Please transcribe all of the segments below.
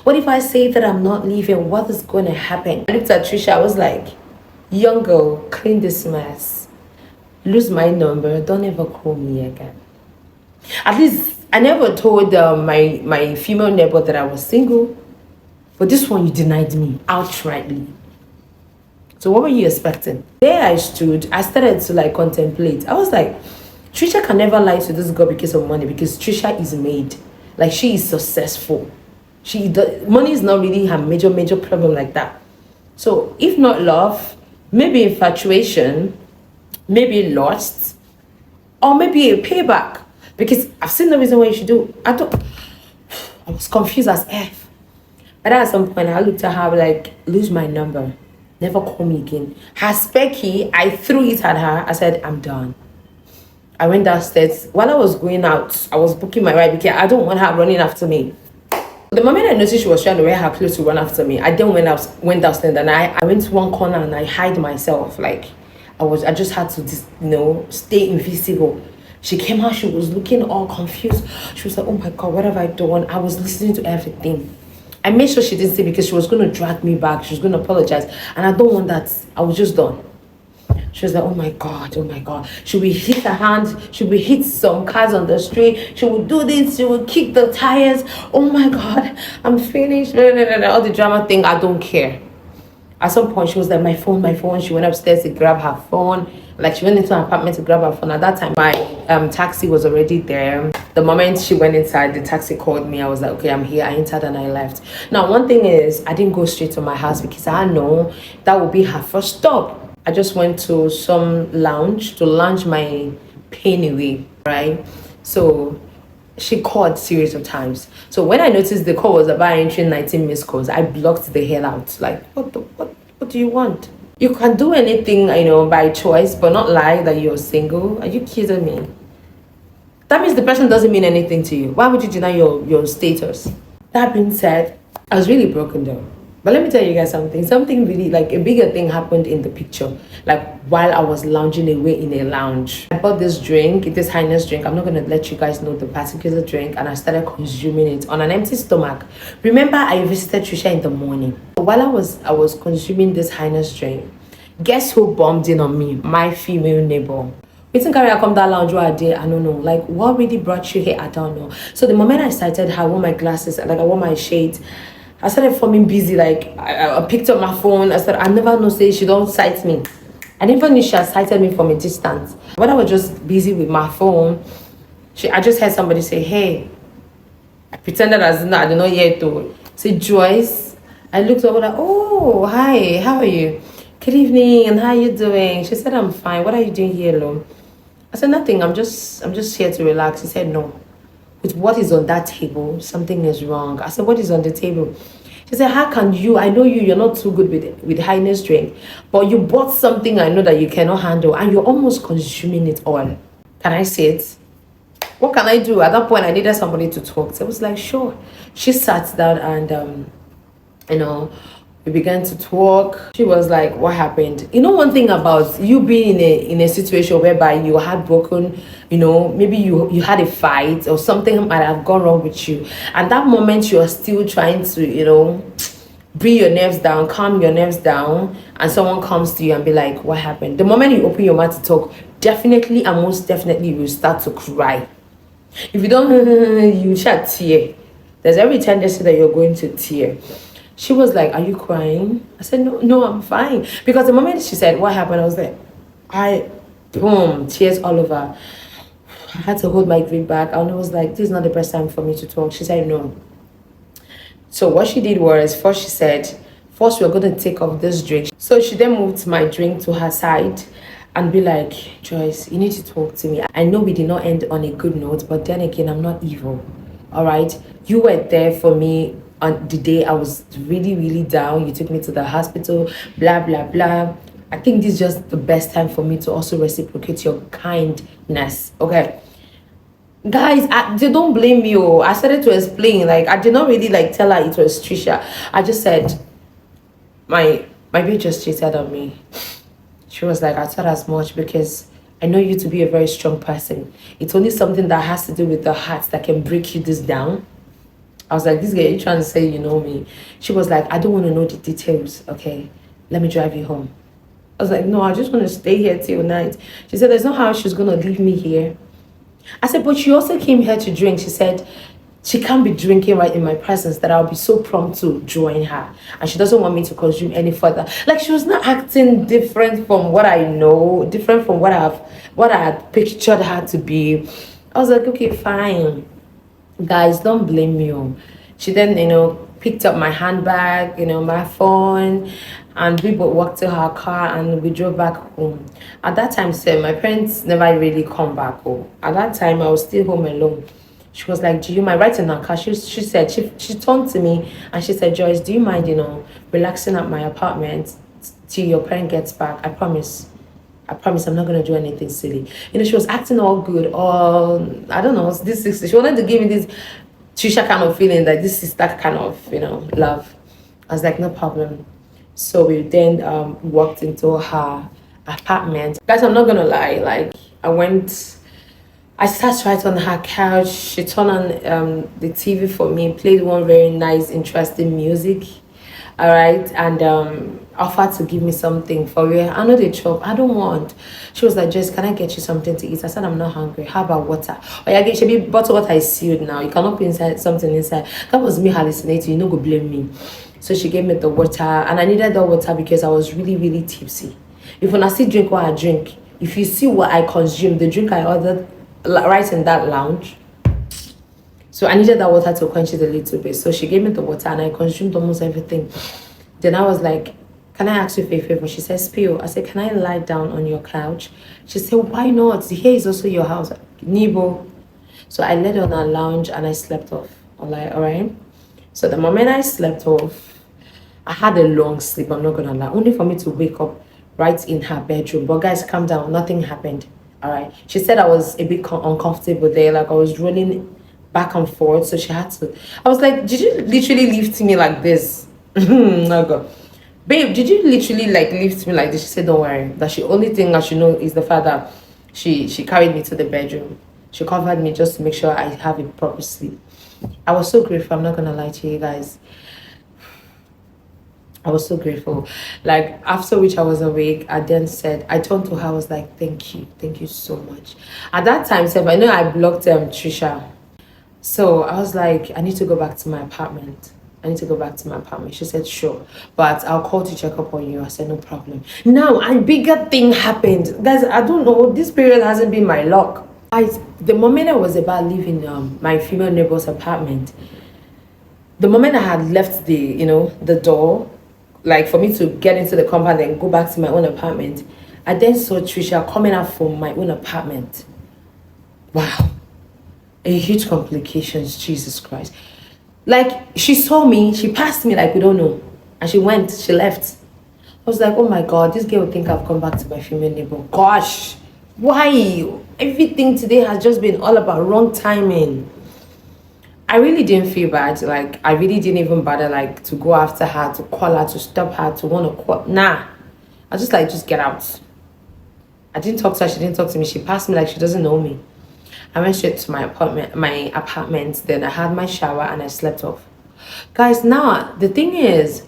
What if I say that I'm not leaving? What is going to happen? I looked at Trisha. I was like, young girl, clean this mess. Lose my number. Don't ever call me again. At least I never told my female neighbor that I was single. But this one, you denied me outrightly. So what were you expecting? There I stood. I started to like contemplate. I was like, Trisha can never lie to this girl because of money, because Trisha is made. Like, she is successful. Money is not really her major problem like that. So if not love, maybe infatuation, maybe lust, or maybe a payback. Because I've seen the reason why you should do. I was confused as F. But at some point I looked at her like, lose my number. Never call me again. Her specky, I threw it at her. I said, I'm done. I went downstairs. While I was going out, I was booking my ride because I don't want her running after me. The moment I noticed she was trying to wear her clothes to run after me, I then went downstairs and I went to one corner and I hide myself. Like, I just had to just, stay invisible. She came out, she was looking all confused. She was like, oh my God, what have I done? I was listening to everything. I made sure she didn't see because she was going to drag me back. She was going to apologize. And I don't want that. I was just done. She was like, oh my God, oh my God. Should we hit her hand? Should we hit some cars on the street? She would do this. She would kick the tires. Oh my God, I'm finished. All the drama thing, I don't care. At some point, she was like, my phone. She went upstairs to grab her phone. Like, she went into her apartment to grab her phone. At that time, my taxi was already there. The moment she went inside, the taxi called me. I was like, okay, I'm here. I entered and I left. Now, one thing is, I didn't go straight to my house because I know that would be her first stop. I just went to some lounge to lounge my pain away, right? So she called series of times. So when I noticed the call was about entering 19 missed calls, I blocked the hell out. Like, what do you want? You can do anything, by choice, but not lie that you're single. Are you kidding me? That means the person doesn't mean anything to you. Why would you deny your status? That being said, I was really broken down. But let me tell you guys something. Something really, like, a bigger thing happened in the picture. Like, while I was lounging away in a lounge. I bought this drink, this highness drink. I'm not going to let you guys know the particular drink. And I started consuming it on an empty stomach. Remember, I visited Trisha in the morning. While I was consuming this highness drink, guess who bumped in on me? My female neighbor. We think I come that lounge where I did. I don't know. Like, what really brought you here? I don't know. So the moment I sighted her, I wore my glasses, like I wore my shades. I started forming busy, like, I picked up my phone. I said, I never know, say she don't sight me. I never knew she had sighted me from a distance. When I was just busy with my phone, I just heard somebody say, hey. I pretended as I did not hear to say, Joyce. I looked over like, oh, hi, how are you? Good evening, and how are you doing? She said, I'm fine. What are you doing here alone? I said, nothing, I'm just here to relax. She said, no. With what is on that table, something is wrong. I said, what is on the table? She said, how can you? I know you're not too good with highness drink, but you bought something I know that you cannot handle, and you're almost consuming it all. Can I say it? What can I do? At that point, I needed somebody to talk to. I was like, sure. She sat down and, we began to talk. She was like, what happened? One thing about you being in a situation whereby you were heartbroken, maybe you had a fight or something might have gone wrong with you. And that moment you're still trying to, bring your nerves down, calm your nerves down, and someone comes to you and be like, what happened? The moment you open your mouth to talk, definitely and most definitely you will start to cry. If you don't, you shall tear. There's every tendency that you're going to tear. She was like, are you crying? I said, no, I'm fine. Because the moment she said, what happened? I was like, boom, tears all over. I had to hold my grief back. And I was like, this is not the best time for me to talk. She said, no. So what she did was, first she said, first we're going to take off this drink. So she then moved my drink to her side and be like, Joyce, you need to talk to me. I know we did not end on a good note, but then again, I'm not evil. All right? You were there for me on the day I was really, really down. You took me to the hospital, blah, blah, blah. I think this is just the best time for me to also reciprocate your kindness. Okay. Guys, they don't blame you. I started to explain. Like, I did not really tell her it was Trisha. I just said, my bitch just cheated on me. She was like, I thought as much because I know you to be a very strong person. It's only something that has to do with the heart that can break you this down. I was like, this girl, you trying to say you know me? She was like, I don't want to know the details, okay? Let me drive you home. I was like, no, I just want to stay here till night. She said, there's no how she's going to leave me here. I said, but she also came here to drink. She said, she can't be drinking right in my presence, that I'll be so prompt to join her. And she doesn't want me to consume any further. Like, she was not acting different from what I know, different from what I had pictured her to be. I was like, okay, fine. Guys, don't blame me. Oh. She then, picked up my handbag, my phone, and we both walked to her car and we drove back home. At that time, my parents never really come back home. At that time, I was still home alone. She was like, do you mind writing in her car? She said, she turned to me and she said, Joyce, do you mind, relaxing at my apartment till your parent gets back? I promise I'm not going to do anything silly. She was acting all good, all, I don't know, this sister. She wanted to give me this Trisha kind of feeling, that this is that kind of, love. I was like, no problem. So we then walked into her apartment. Guys, I'm not going to lie. Like, I sat right on her couch. She turned on the TV for me, played one very nice, interesting music. All right, and offered to give me something for real. I know the chop. I don't want. She was like, Jess, can I get you something to eat? I said, I'm not hungry. How about water? Oh yeah, she be bottle water is sealed now. You cannot put something inside. That was me hallucinating. You no go blame me. So she gave me the water, and I needed the water because I was really, really tipsy. If when I see drink what I drink, if you see what I consume, the drink I ordered right in that lounge. So I needed that water to quench it a little bit. So she gave me the water and I consumed almost everything. Then I was like, can I ask you for a favor? She said, Spill. I said, can I lie down on your couch? She said, why not? Here is also your house. Nibo. So I laid on a lounge and I slept off. I'm like, all right. So the moment I slept off, I had a long sleep. I'm not going to lie. Only for me to wake up right in her bedroom. But guys, calm down. Nothing happened. All right. She said I was a bit uncomfortable there. Like I was rolling back and forth, so she had to. I was like, did you literally lift me like this? Oh god, babe, did you literally like lift me like this? She said, don't worry, that she only thing I should know is the fact that she carried me to the bedroom. She covered me just to make sure I have a proper sleep. I was so grateful. I'm not gonna lie to you guys. I was so grateful. Like, after which I was awake, I then said, I turned to her, I was like, thank you so much. At that time, I know I blocked Trisha. So I was like, I need to go back to my apartment. She said, sure, but I'll call to check up on you. I said, no problem. Now, a bigger thing happened. Guys, I don't know. This period hasn't been my luck. The moment I was about leaving my female neighbor's apartment, the moment I had left the door, like for me to get into the compound and go back to my own apartment, I then saw Trisha coming out from my own apartment. Wow. A huge complications, Jesus Christ. Like, she saw me, she passed me like we don't know. And she left. I was like, oh my God, this girl will think I've come back to my female neighbor. Gosh, why? Everything today has just been all about wrong timing. I really didn't feel bad. Like, I really didn't even bother like to go after her, to call her, to stop her, to want to call. Nah. I was just like, just get out. I didn't talk to her, she didn't talk to me. She passed me like she doesn't know me. I went straight to my apartment, then I had my shower and I slept off. Guys, now the thing is,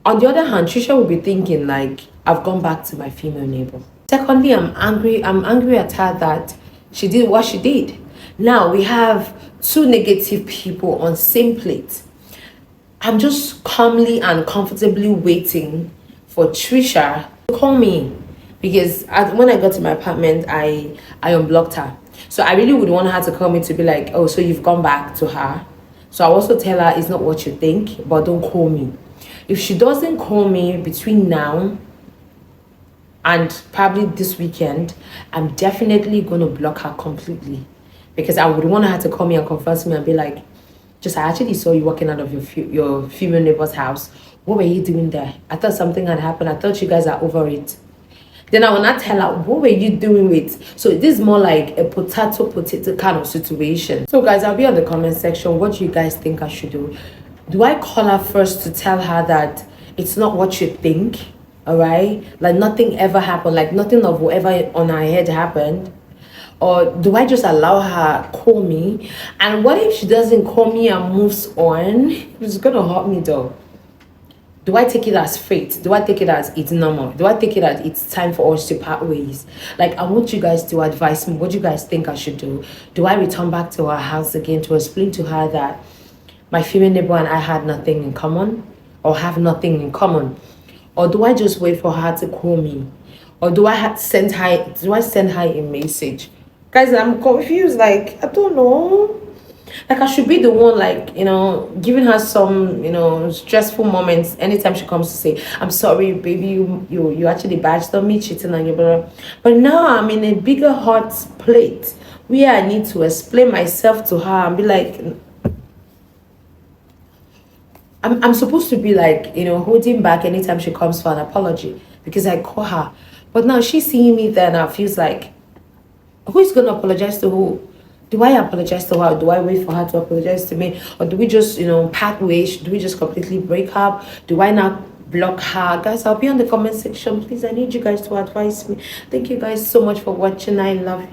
on the other hand, Trisha will be thinking like, I've gone back to my female neighbor. Secondly, I'm angry at her that she did what she did. Now we have two negative people on same plate. I'm just calmly and comfortably waiting for Trisha to call me. Because when I got to my apartment, I unblocked her. So I really would want her to call me to be like, oh, so you've gone back to her. So I also tell her it's not what you think, but don't call me. If she doesn't call me between now and probably this weekend, I'm definitely going to block her completely. Because I would want her to call me and confront me and be like, just, I actually saw you walking out of your female neighbor's house. What were you doing there? I thought something had happened. I thought you guys are over it. Then I will not tell her, what were you doing with? So this is more like a potato kind of situation. So guys, I'll be on the comment section. What do you guys think I should do? Do I call her first to tell her that it's not what you think? All right? Like nothing ever happened. Like nothing of whatever on her head happened. Or do I just allow her call me? And what if she doesn't call me and moves on? It's gonna hurt me though. Do I take it as fate? Do I take it as it's normal? Do I take it as it's time for us to part ways? Like, I want you guys to advise me. What do you guys think I should do? Do I return back to her house again to explain to her that my female neighbor and I had nothing in common, or have nothing in common? Or do I just wait for her to call me? Or do I send her a message? Guys, I'm confused. Like, I don't know. Like, I should be the one, like, giving her some, stressful moments anytime she comes to say, I'm sorry, baby, you actually badged on me, cheating on your brother. But now I'm in a bigger hot plate where I need to explain myself to her and be like, I'm supposed to be like, holding back anytime she comes for an apology because I call her. But now she's seeing me there now, feels like, who is going to apologize to who? Do I apologize to her? Or do I wait for her to apologize to me? Or do we just, part ways? Do we just completely break up? Do I not block her? Guys, I'll be on the comment section. Please, I need you guys to advise me. Thank you guys so much for watching. I love you.